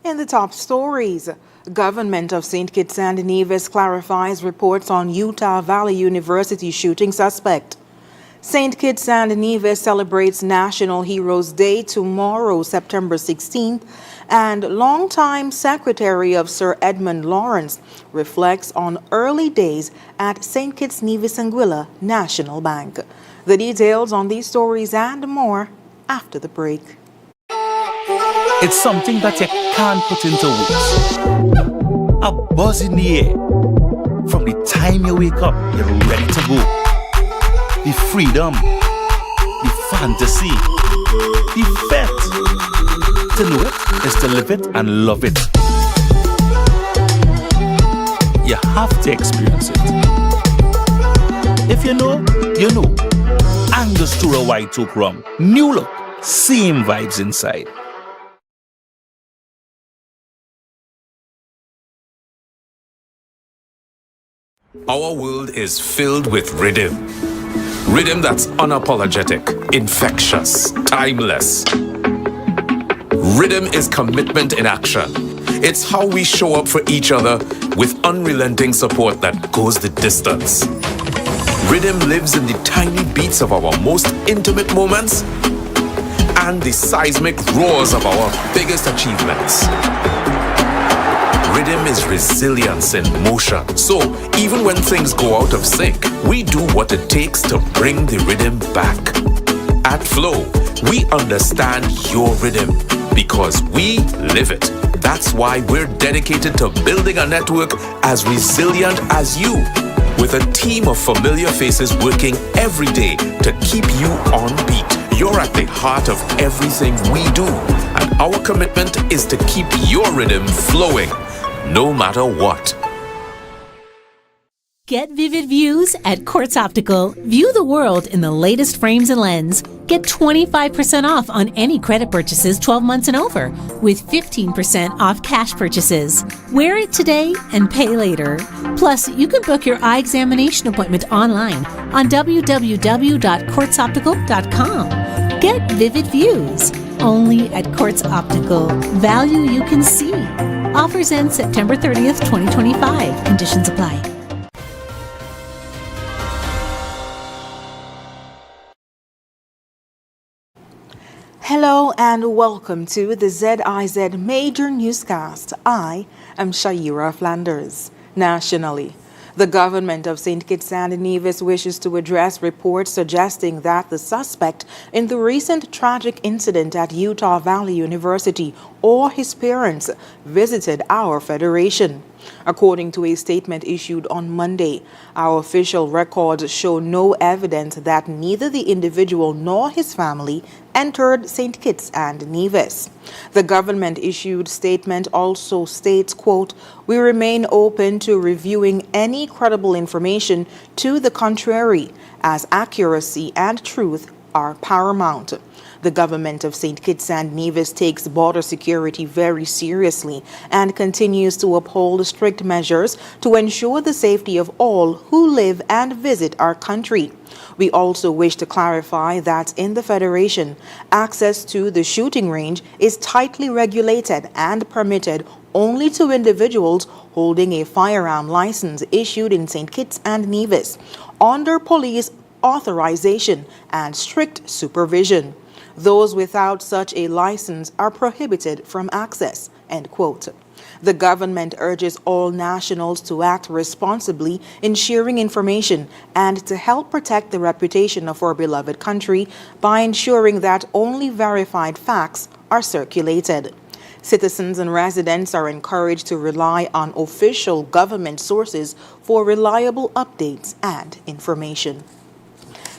In the top stories, Government of St. Kitts and Nevis clarifies reports on Utah Valley University shooting suspect. St. Kitts and Nevis celebrates National Heroes Day tomorrow, September 16th, and longtime Secretary of Sir Edmund Lawrence reflects on early days at St. Kitts Nevis Anguilla National Bank. The details on these stories and more after the break. It's something that you can't put into words. A buzz in the air. From the time you wake up, you're ready to go. The freedom, the fantasy, the fete. To know it is to live it and love it. You have to experience it. If you know, you know. Angostura White Oak Rum. New look, same vibes inside. Our world is filled with rhythm. Rhythm that's unapologetic, infectious, timeless. Rhythm is commitment in action. It's how we show up for each other with unrelenting support that goes the distance. Rhythm lives in the tiny beats of our most intimate moments and the seismic roars of our biggest achievements. Rhythm is resilience in motion. So even when things go out of sync, we do what it takes to bring the rhythm back. At Flow, we understand your rhythm because we live it. That's why we're dedicated to building a network as resilient as you, with a team of familiar faces working every day to keep you on beat. You're at the heart of everything we do, and our commitment is to keep your rhythm flowing, no matter what. Get vivid views at Quartz Optical. View the world in the latest frames and lens. Get 25% off on any credit purchases 12 months and over, with 15% off cash purchases. Wear it today and pay later. Plus, you can book your eye examination appointment online on www.quartzoptical.com. Get vivid views only at Quartz Optical. Value you can see. Offers end September 30th, 2025. Conditions apply. Hello and welcome to the ZIZ Major Newscast. I am Shaira Flanders. Nationally, the government of St. Kitts and Nevis wishes to address reports suggesting that the suspect in the recent tragic incident at Utah Valley University or his parents visited our federation. According to a statement issued on Monday, our official records show no evidence that neither the individual nor his family entered St. Kitts and Nevis. The government-issued statement also states, quote, "We remain open to reviewing any credible information to the contrary, as accuracy and truth are paramount." The government of St. Kitts and Nevis takes border security very seriously and continues to uphold strict measures to ensure the safety of all who live and visit our country. We also wish to clarify that in the Federation, access to the shooting range is tightly regulated and permitted only to individuals holding a firearm license issued in St. Kitts and Nevis, under police authorization and strict supervision. Those without such a license are prohibited from access, end quote. The government urges all nationals to act responsibly in sharing information and to help protect the reputation of our beloved country by ensuring that only verified facts are circulated. Citizens and residents are encouraged to rely on official government sources for reliable updates and information.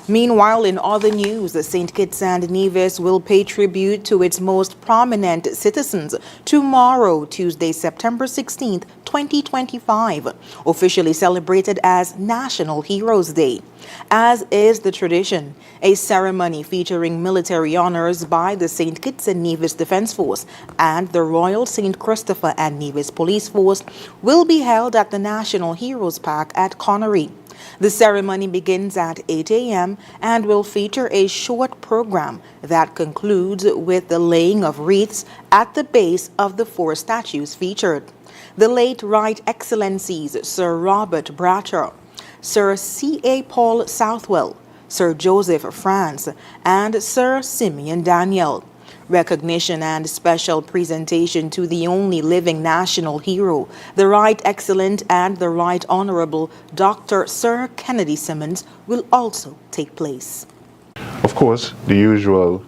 Meanwhile, in other news, St. Kitts and Nevis will pay tribute to its most prominent citizens tomorrow, Tuesday, September 16th, 2025, officially celebrated as National Heroes Day. As is the tradition, a ceremony featuring military honors by the St. Kitts and Nevis Defense Force and the Royal St. Christopher and Nevis Police Force will be held at the National Heroes Park at Connery. The ceremony begins at 8 a.m. and will feature a short program that concludes with the laying of wreaths at the base of the 4 statues featured. The late Right Excellencies Sir Robert Bradshaw, Sir C.A. Paul Southwell, Sir Joseph France, and Sir Simeon Daniel. Recognition and special presentation to the only living national hero, the Right Excellent and the Right Honorable Dr. Sir Kennedy Simmons, will also take place. Of course, the usual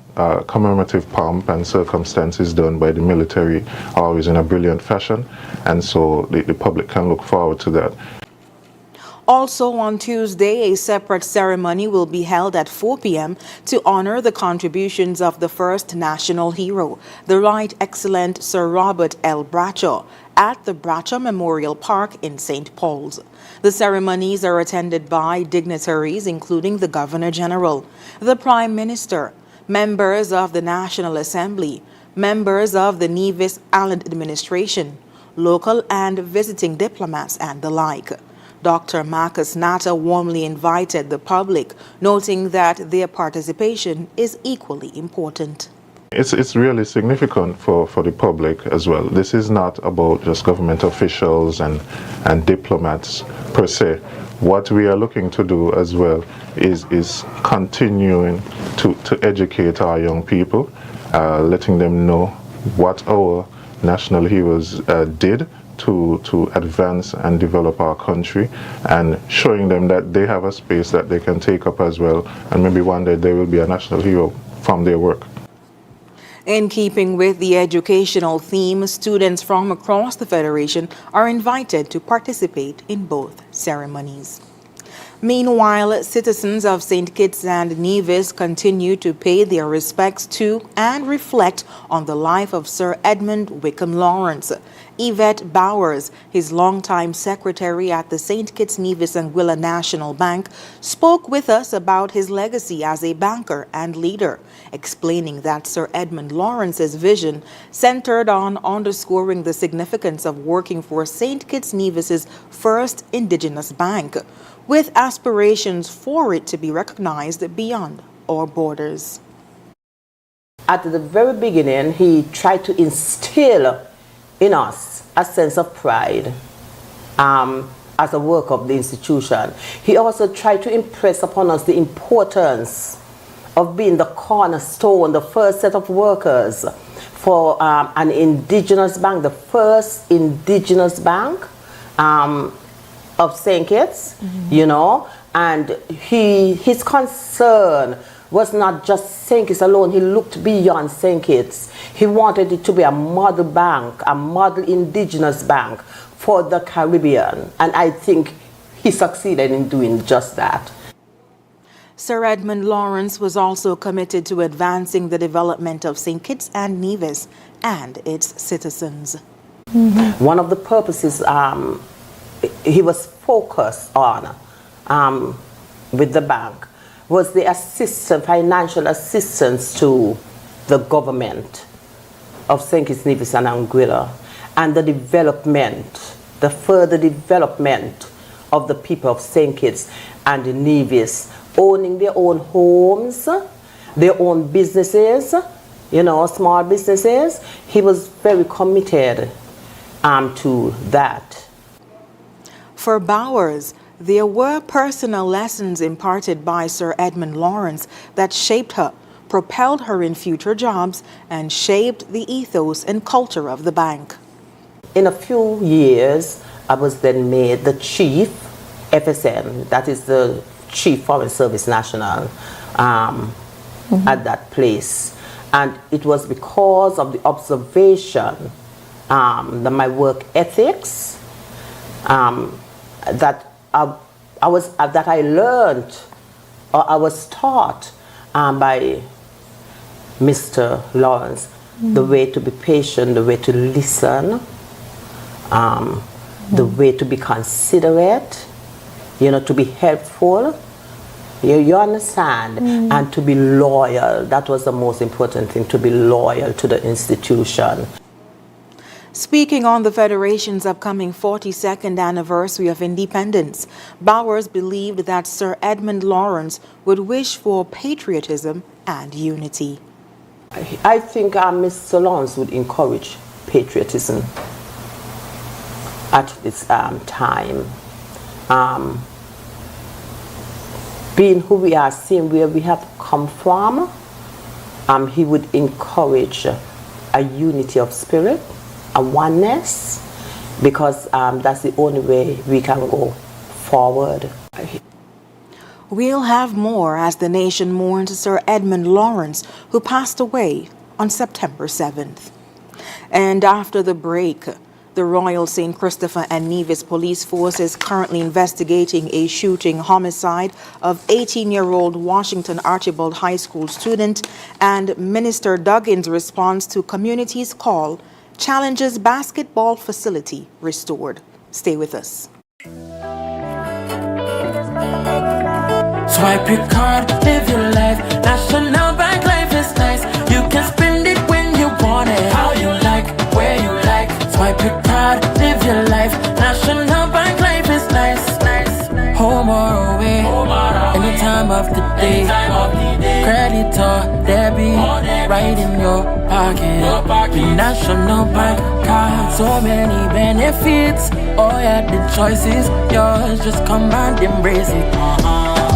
commemorative pomp and circumstances done by the military are always in a brilliant fashion, and so the public can look forward to that. Also on Tuesday, a separate ceremony will be held at 4 p.m. to honor the contributions of the first national hero, the Right Excellent Sir Robert L. Bradshaw, at the Bradshaw Memorial Park in St. Paul's. The ceremonies are attended by dignitaries including the Governor General, the Prime Minister, members of the National Assembly, members of the Nevis Island Administration, local and visiting diplomats, and the like. Dr. Marcus Natta warmly invited the public, noting that their participation is equally important. It's really significant for the public as well. This is not about just government officials and diplomats per se. What we are looking to do as well is continuing to educate our young people, letting them know what our national heroes did to advance and develop our country, and showing them that they have a space that they can take up as well, and maybe one day they will be a national hero from their work. In keeping with the educational theme, students from across the Federation are invited to participate in both ceremonies. Meanwhile, citizens of St. Kitts and Nevis continue to pay their respects to and reflect on the life of Sir Edmund Wickham Lawrence. Yvette Bowers, his longtime secretary at the St. Kitts Nevis Anguilla National Bank, spoke with us about his legacy as a banker and leader, explaining that Sir Edmund Lawrence's vision centered on underscoring the significance of working for St. Kitts Nevis's first indigenous bank, with aspirations for it to be recognized beyond our borders. At the very beginning, he tried to instill in us a sense of pride as a work of the institution. He also tried to impress upon us the importance of being the cornerstone, the first set of workers for an indigenous bank, the first indigenous bank of St. Kitts, you know, and his concern was not just St. Kitts alone. He looked beyond St. Kitts. He wanted it to be a model bank, a model indigenous bank for the Caribbean, and I think he succeeded in doing just that. Sir Edmund Lawrence was also committed to advancing the development of St. Kitts and Nevis and its citizens. One of the purposes he was focused on with the bank was the financial assistance to the government of St. Kitts, Nevis and Anguilla, and the development, the further development of the people of St. Kitts and Nevis, owning their own homes, their own businesses, you know, small businesses. He was very committed to that. For Bowers, there were personal lessons imparted by Sir Edmund Lawrence that shaped her, propelled her in future jobs, and shaped the ethos and culture of the bank. In a few years, I was then made the chief FSN, that is the Chief Foreign Service National, at that place. And it was because of the observation, my work ethics, that I learned, or I was taught by Mr. Lawrence, the way to be patient, the way to listen, the way to be considerate, you know, to be helpful, you understand, and to be loyal. That was the most important thing, to be loyal to the institution. Speaking on the Federation's upcoming 42nd anniversary of independence, Bowers believed that Sir Edmund Lawrence would wish for patriotism and unity. I think Mr. Lawrence would encourage patriotism at this time. Being who we are, seeing where we have come from, he would encourage a unity of spirit, a oneness, because that's the only way we can go forward. We'll have more as the nation mourns Sir Edmund Lawrence, who passed away on September 7th. And after the break, the Royal St. Christopher and Nevis Police Force is currently investigating a shooting homicide of 18-year-old Washington Archibald High School student, and Minister Duggan's response to community's call challenges basketball facility restored. Stay with us. Swipe your card, live your life. National Bank Life is nice. You can spend it when you want it, how you like, where you like. Swipe your card, live your life. National Bank Life is nice. Home or away, any time of the day. Credit or debit, right in your pocket. The National Bank card, so many benefits. Oh yeah, the choice is yours. Just come and embrace it.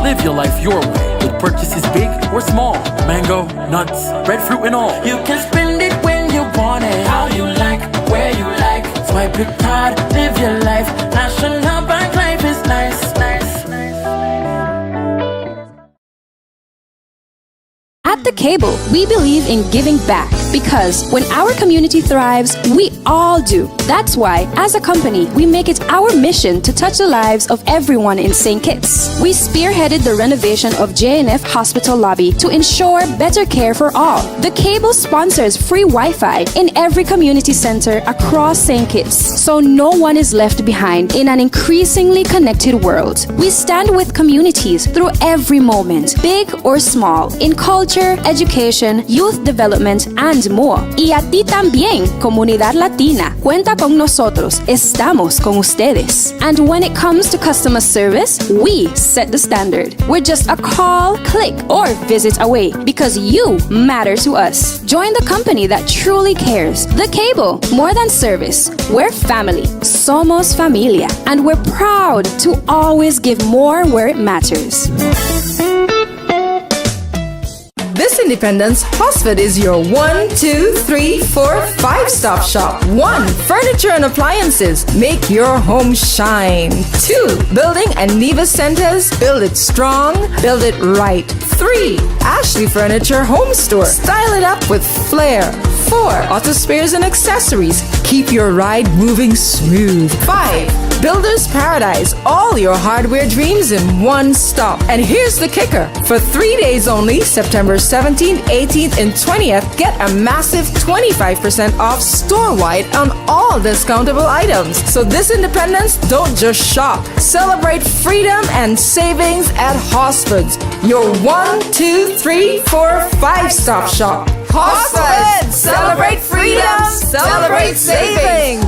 Live your life your way with purchases big or small. Mango, nuts, breadfruit and all. You can spend it when you want it, how you like, where you like. Swipe your card, live your life. National Bank Life is nice. At The Cable, we believe in giving back because when our community thrives, we all do. That's why, as a company, we make it our mission to touch the lives of everyone in St. Kitts. We spearheaded the renovation of JNF Hospital lobby to ensure better care for all. The Cable sponsors free Wi-Fi in every community center across St. Kitts, so no one is left behind in an increasingly connected world. We stand with communities through every moment, big or small, in culture, education, youth development, and more. Y a ti también, comunidad latina. Cuenta con nosotros. Estamos con ustedes. And when it comes to customer service, we set the standard. We're just a call, click, or visit away because you matter to us. Join the company that truly cares. The Cable. More than service. We're family. Somos familia. And we're proud to always give more where it matters. This Independence, Hosford is your 1, 2, 3, 4, 5-stop shop. 1. Furniture and appliances. Make your home shine. 2. Building and Nevis Centers. Build it strong. Build it right. 3. Ashley Furniture Home Store. Style it up with flair. 4. Auto spares and accessories. Keep your ride moving smooth. 5. Builder's Paradise. All your hardware dreams in one stop. And here's the kicker. For 3 days only, September 17th, 18th, and 20th, get a massive 25% off store-wide on all discountable items. So this Independence, don't just shop. Celebrate freedom and savings at Hosford's. Your 1, 2, 3, 4, 5-stop shop. Hosford! Celebrate freedom! Celebrate savings!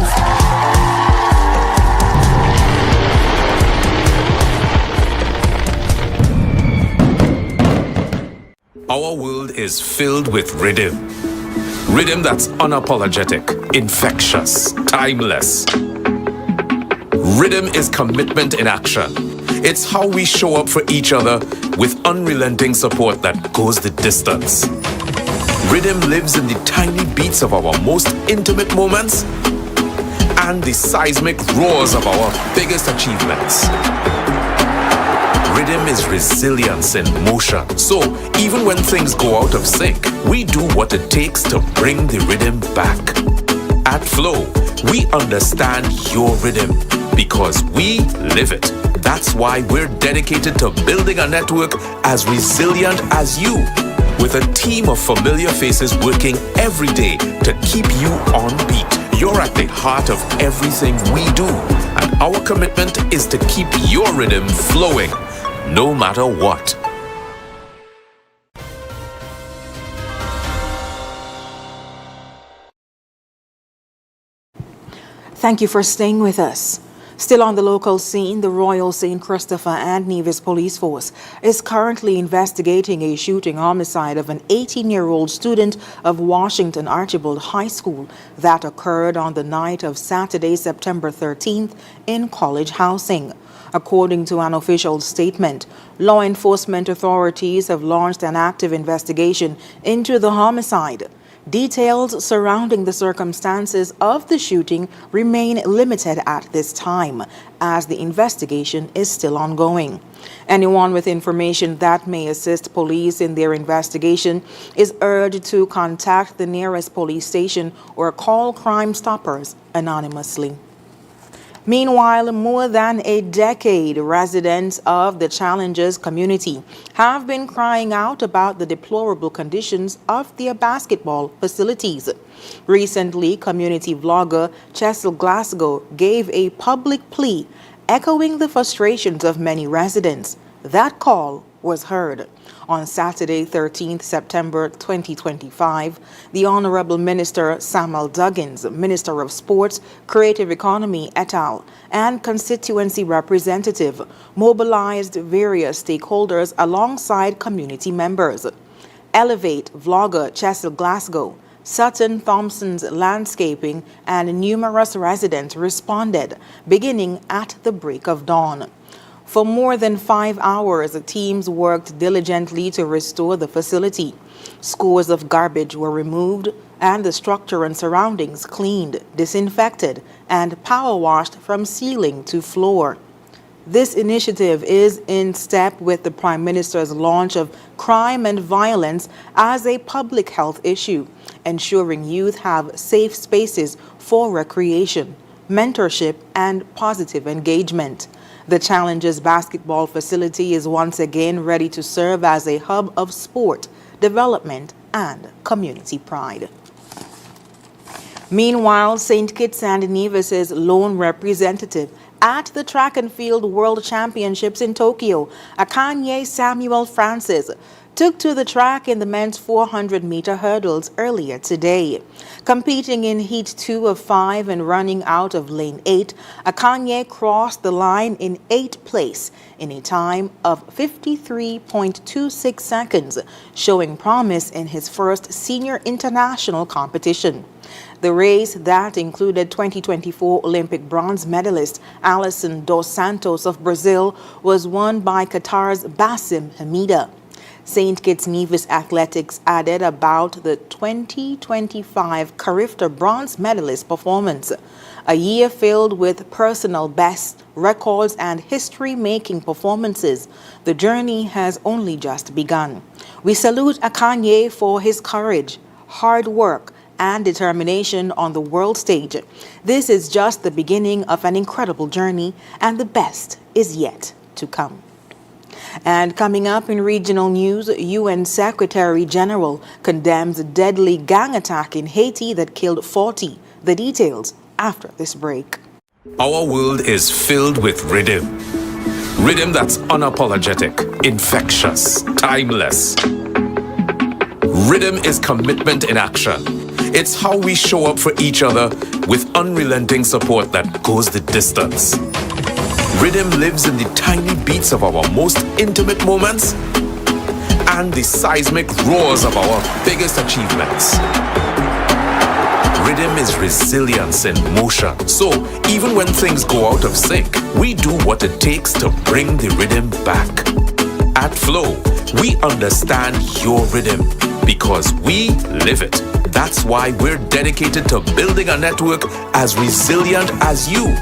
Our world is filled with rhythm. Rhythm that's unapologetic, infectious, timeless. Rhythm is commitment in action. It's how we show up for each other with unrelenting support that goes the distance. Rhythm lives in the tiny beats of our most intimate moments and the seismic roars of our biggest achievements. Rhythm is resilience in motion. So even when things go out of sync, we do what it takes to bring the rhythm back. At Flow, we understand your rhythm because we live it. That's why we're dedicated to building a network as resilient as you, with a team of familiar faces working every day to keep you on beat. You're at the heart of everything we do, and our commitment is to keep your rhythm flowing, no matter what. Thank you for staying with us. Still on the local scene, the Royal St. Christopher and Nevis Police Force is currently investigating a shooting homicide of an 18-year-old student of Washington Archibald High School that occurred on the night of Saturday, September 13th in College Housing. According to an official statement, law enforcement authorities have launched an active investigation into the homicide. Details surrounding the circumstances of the shooting remain limited at this time, as the investigation is still ongoing. Anyone with information that may assist police in their investigation is urged to contact the nearest police station or call Crime Stoppers anonymously. Meanwhile, more than a decade, residents of the Challengers community have been crying out about the deplorable conditions of their basketball facilities. Recently, community vlogger Cecil Glasgow gave a public plea, echoing the frustrations of many residents. That call was heard. On Saturday, 13th September 2025, the Honorable Minister Samuel Duggins, Minister of Sports, Creative Economy et al., and constituency representative mobilized various stakeholders alongside community members. Elevate vlogger Cecil Glasgow, Sutton Thompson's Landscaping, and numerous residents responded, beginning at the break of dawn. For more than 5 hours, teams worked diligently to restore the facility. Scores of garbage were removed and the structure and surroundings cleaned, disinfected, and power washed from ceiling to floor. This initiative is in step with the Prime Minister's launch of crime and violence as a public health issue, ensuring youth have safe spaces for recreation, mentorship, and positive engagement. The Challengers basketball facility is once again ready to serve as a hub of sport, development, and community pride. Meanwhile, St. Kitts and Nevis's lone representative at the Track and Field World Championships in Tokyo, Akanye Samuel Francis, took to the track in the men's 400-meter hurdles earlier today. Competing in Heat 2 of 5 and running out of Lane 8, Akanye crossed the line in 8th place in a time of 53.26 seconds, showing promise in his first senior international competition. The race that included 2024 Olympic bronze medalist Alison dos Santos of Brazil was won by Qatar's Bassem Hamida. St. Kitts Nevis Athletics added about the 2025 Carifta bronze medalist performance, a year filled with personal bests, records, and history-making performances. The journey has only just begun. We salute Akanye for his courage, hard work, and determination on the world stage. This is just the beginning of an incredible journey, and the best is yet to come. And coming up in regional news, UN Secretary General condemns a deadly gang attack in Haiti that killed 40. The details after this break. Our world is filled with rhythm. Rhythm that's unapologetic, infectious, timeless. Rhythm is commitment in action. It's how we show up for each other with unrelenting support that goes the distance. Rhythm lives in the tiny beats of our most intimate moments and the seismic roars of our biggest achievements. Rhythm is resilience in motion. So even when things go out of sync, we do what it takes to bring the rhythm back. At Flow, we understand your rhythm because we live it. That's why we're dedicated to building a network as resilient as you,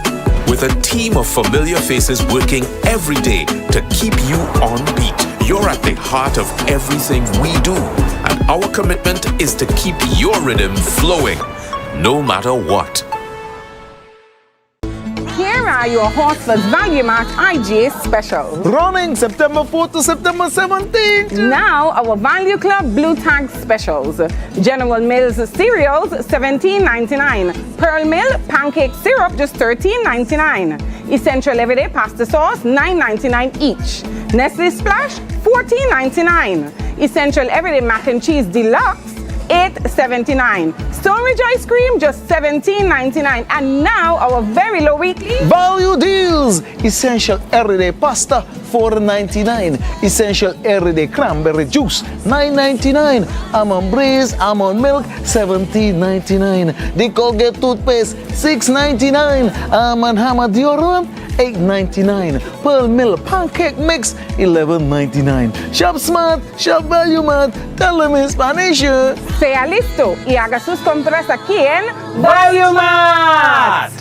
with a team of familiar faces working every day to keep you on beat. You're at the heart of everything we do, and our commitment is to keep your rhythm flowing, no matter what. Here are your Horsford's Value Mart IGA specials. Running September 4th to September 17th. Now our Value Club Blue Tag specials. General Mills cereals $17.99. Pearl Mill pancake syrup just $13.99. Essential Everyday pasta sauce $9.99 each. Nestle Splash $14.99. Essential Everyday mac and cheese deluxe $8.79. Storage ice cream, just $17.99. And now our very low weekly Value deals! Essential everyday pasta, $4.99. Essential everyday cranberry juice, $9.99. Almond breeze, almond milk, $17.99. The Colgate toothpaste, $6.99. Almond hammer deodorant, $8.99. Pearl Mill pancake mix, $11.99. Shop smart, shop value mart. Tell them in Spanish. Sea listo y haga sus compras aquí en Value Mart.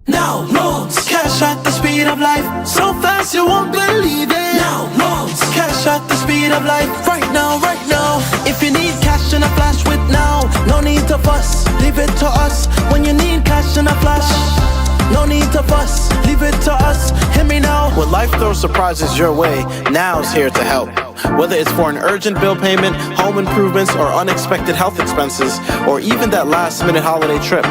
Now loans, cash at the speed of life, so fast you won't believe it. Now loans, cash at the speed of life, right now, right now. If you need cash in a flash with now, no need to fuss, leave it to us. When you need cash in a flash, no need to fuss, leave it to us. Hear me now. When life throws surprises your way, now's here to help. Whether it's for an urgent bill payment, home improvements, or unexpected health expenses, or even that last-minute holiday trip.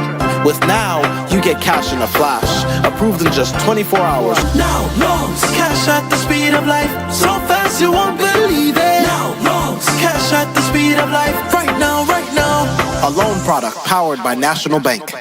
With Now, you get cash in a flash, approved in just 24 hours. Now loans, cash at the speed of life, so fast you won't believe it. Now loans, cash at the speed of life, right now, right now. A loan product powered by National Bank.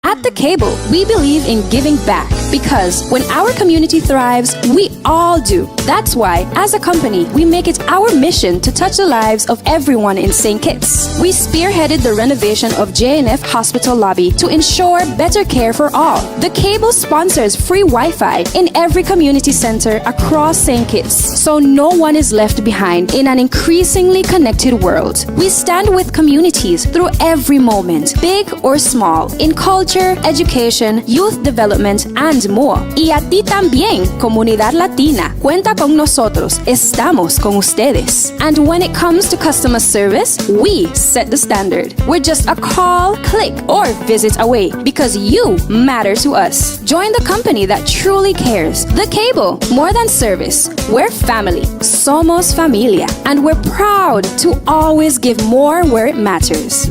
At The Cable, we believe in giving back because when our community thrives, we all do. That's why, as a company, we make it our mission to touch the lives of everyone in St. Kitts. We spearheaded the renovation of JNF Hospital lobby to ensure better care for all. The Cable sponsors free Wi-Fi in every community center across St. Kitts, so no one is left behind in an increasingly connected world. We stand with communities through every moment, big or small, in culture, education, youth development, and more. Y a ti también, comunidad latina. Cuenta con nosotros. Estamos con ustedes. And when it comes to customer service, we set the standard. We're just a call, click, or visit away because you matter to us. Join the company that truly cares. The Cable, more than service. We're family. Somos familia. And we're proud to always give more where it matters.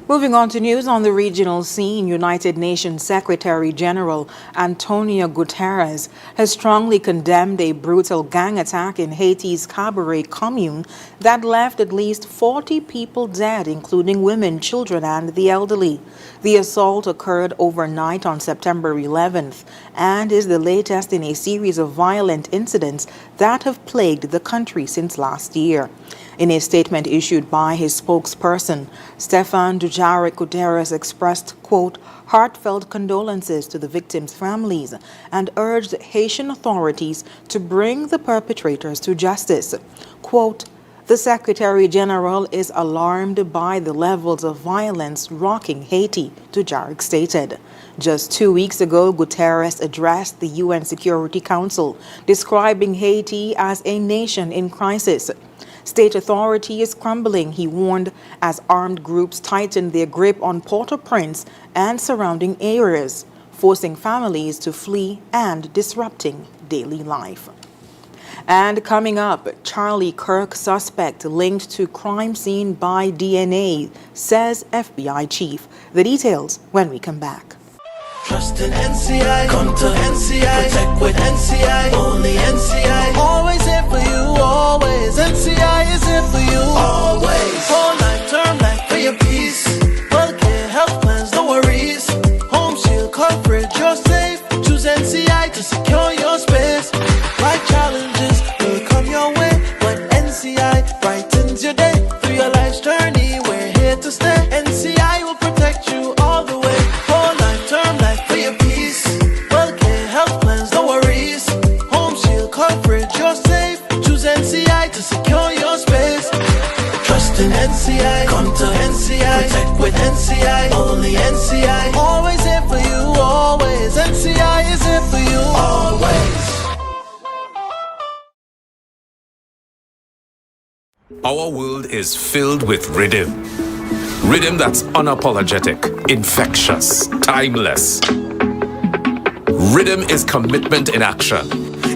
Moving on to news on the regional scene, United Nations Secretary General Antonio Guterres has strongly condemned a brutal gang attack in Haiti's Cabaret commune that left at least 40 people dead, including women, children, and the elderly. The assault occurred overnight on September 11th and is the latest in a series of violent incidents that have plagued the country since last year. In a statement issued by his spokesperson, Stéphane Dujarric, Guterres expressed, quote, heartfelt condolences to the victims' families and urged Haitian authorities to bring the perpetrators to justice. Quote, the Secretary General is alarmed by the levels of violence rocking Haiti, Dujarric stated. Just 2 weeks ago, Guterres addressed the UN Security Council, describing Haiti as a nation in crisis. State authority is crumbling, he warned, as armed groups tighten their grip on Port-au-Prince and surrounding areas, forcing families to flee and disrupting daily life. And coming up, Charlie Kirk suspect linked to crime scene by DNA, says FBI chief. The details when we come back. Trust in NCI, come to NCI, protect with NCI, only NCI, always here for you, always, NCI is here for you, always, whole life, term life for your peace, healthcare, health plans, no worries, home shield coverage, you're safe, choose NCI to secure your space, life challenges will come your way, but NCI brightens your day, through your life's journey, we're here to stay, NCI will protect you all the way, whole life, term life for your peace, healthcare, health plans, no worries, home shield coverage, you're safe, choose NCI to secure your space, trust in NCI, come to NCI, protect with NCI, only NCI, always here for you, always, NCI is here for you, always. Our world is filled with rhythm. Rhythm that's unapologetic, infectious, timeless. Rhythm is commitment in action.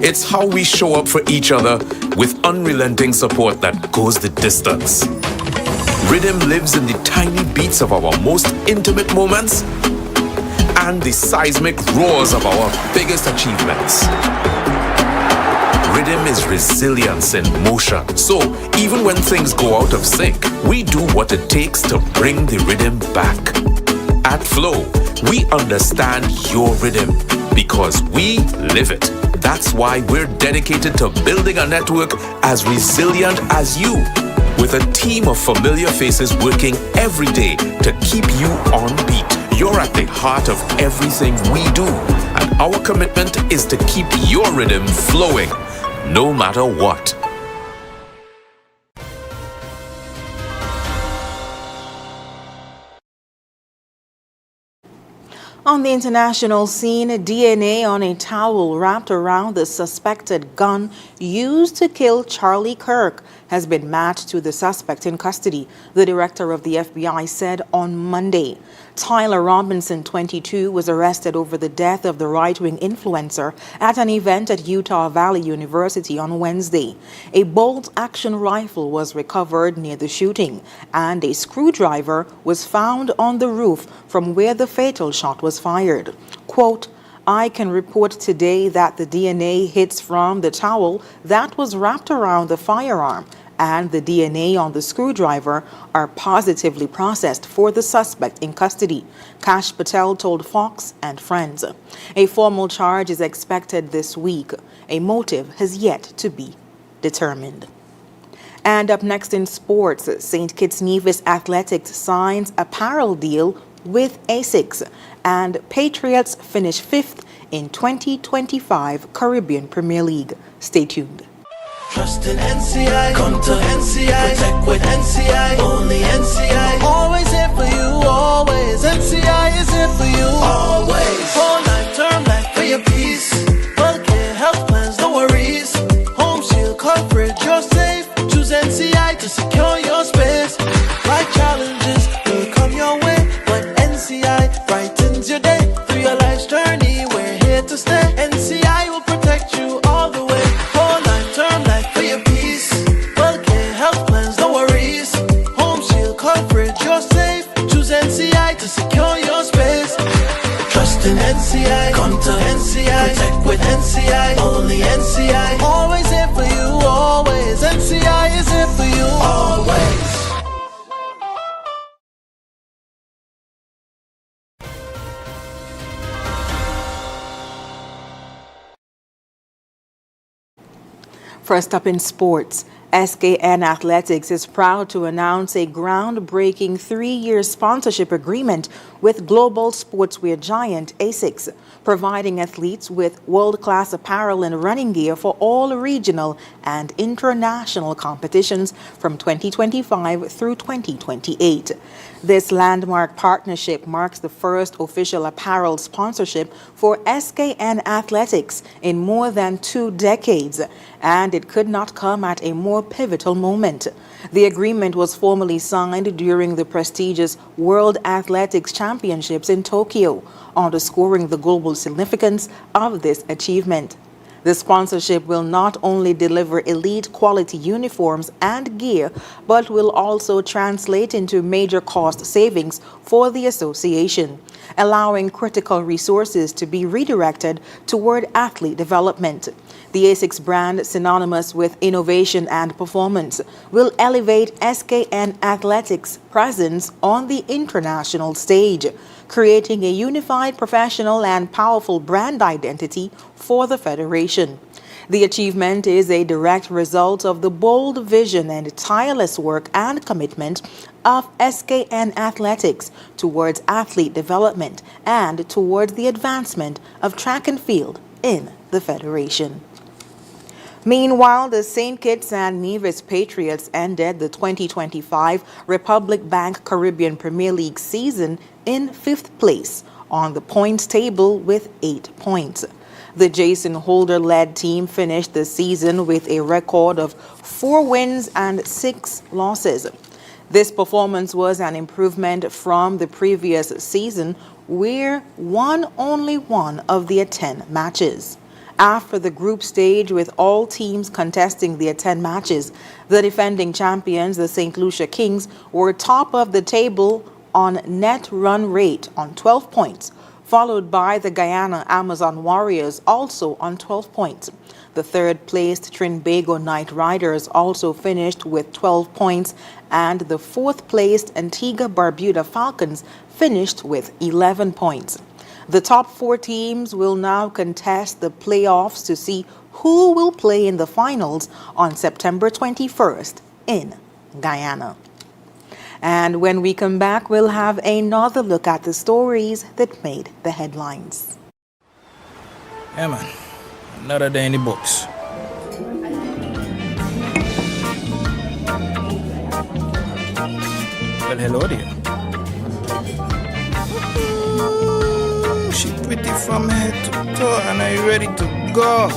It's how we show up for each other with unrelenting support that goes the distance. Rhythm lives in the tiny beats of our most intimate moments and the seismic roars of our biggest achievements. Rhythm is resilience in motion. So, even when things go out of sync, we do what it takes to bring the rhythm back. At Flow, we understand your rhythm because we live it. That's why we're dedicated to building a network as resilient as you, with a team of familiar faces working every day to keep you on beat. You're at the heart of everything we do, and our commitment is to keep your rhythm flowing, no matter what. On the international scene, DNA on a towel wrapped around the suspected gun used to kill Charlie Kirk has been matched to the suspect in custody, the director of the FBI said on Monday. Tyler Robinson, 22, was arrested over the death of the right-wing influencer at an event at Utah Valley University on Wednesday. A bolt-action rifle was recovered near the shooting, and a screwdriver was found on the roof from where the fatal shot was fired. Quote, "I can report today that the DNA hits from the towel that was wrapped around the firearm and the DNA on the screwdriver are positively processed for the suspect in custody," Kash Patel told Fox and Friends. A formal charge is expected this week. A motive has yet to be determined. And up next in sports, St. Kitts Nevis Athletics signs apparel deal with ASICS, and Patriots finish 5th in 2025 Caribbean Premier League. Stay tuned. Trust in NCI, come to NCI, protect with NCI, only NCI. Always here for you, always. NCI is here for you, always. Whole life, term life for your peace. Healthcare, health plans, no worries. Home shield coverage, you're safe. Choose NCI to secure your space. Life challenges will come your way, but NCI brightens your day. Through your life's journey, we're here to stay. NCI will protect you all the way. Whole life, term life for your peace. Healthcare, health plans, no worries. Home shield coverage, you're safe. Choose NCI to secure your space. Trust in NCI, come to NCI, protect with NCI, only NCI. Always here for you, always. NCI is here for you, always. First up in sports, SKN Athletics is proud to announce a groundbreaking 3-year sponsorship agreement with global sportswear giant ASICS, providing athletes with world-class apparel and running gear for all regional and international competitions from 2025 through 2028. This landmark partnership marks the first official apparel sponsorship for SKN Athletics in more than 2 decades, and it could not come at a more pivotal moment. The agreement was formally signed during the prestigious World Athletics Championships in Tokyo, underscoring the global significance of this achievement. The sponsorship will not only deliver elite quality uniforms and gear, but will also translate into major cost savings for the association, allowing critical resources to be redirected toward athlete development. The ASICS brand, synonymous with innovation and performance, will elevate SKN Athletics' presence on the international stage, creating a unified, professional, and powerful brand identity for the Federation. The achievement is a direct result of the bold vision and tireless work and commitment of SKN Athletics towards athlete development and towards the advancement of track and field in the Federation. Meanwhile, the St. Kitts and Nevis Patriots ended the 2025 Republic Bank Caribbean Premier League season in 5th place on the points table with 8 points. The Jason Holder-led team finished the season with a record of 4 wins and 6 losses. This performance was an improvement from the previous season, where won only 1 of their 10 matches. After the group stage, with all teams contesting their 10 matches, the defending champions, the St. Lucia Kings, were top of the table on net run rate on 12 points, followed by the Guyana Amazon Warriors, also on 12 points. The third-placed Trinbago Knight Riders also finished with 12 points, and the fourth-placed Antigua Barbuda Falcons finished with 11 points. The top 4 teams will now contest the playoffs to see who will play in the finals on September 21st in Guyana. And when we come back, we'll have another look at the stories that made the headlines. Yeah, man. Another day in the books. Well, hello there. She pretty from head to toe, and are you ready to go?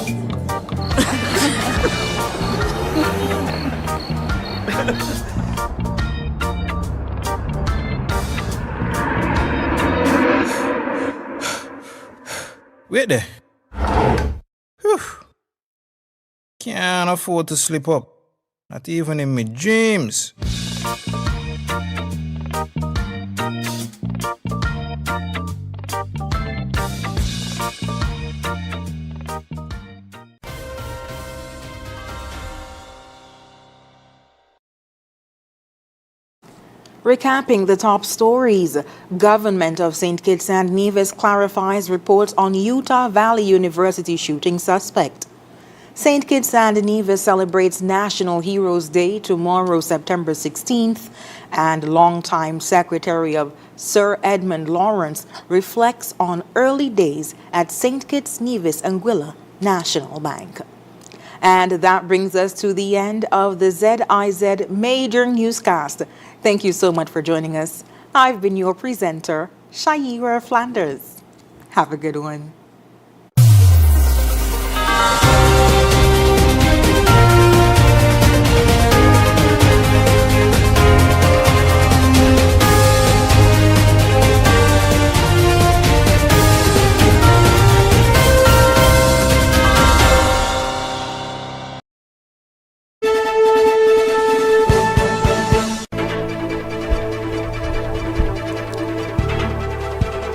Wait there. Whew. Can't afford to slip up. Not even in my dreams. Recapping the top stories, Government of St. Kitts and Nevis clarifies reports on Utah Valley University shooting suspect. St. Kitts and Nevis celebrates National Heroes Day tomorrow, September 16th, and longtime Secretary of Sir Edmund Lawrence reflects on early days at St. Kitts Nevis Anguilla National Bank. And that brings us to the end of the ZIZ Major Newscast. Thank you so much for joining us. I've been your presenter, Shaira Flanders. Have a good one.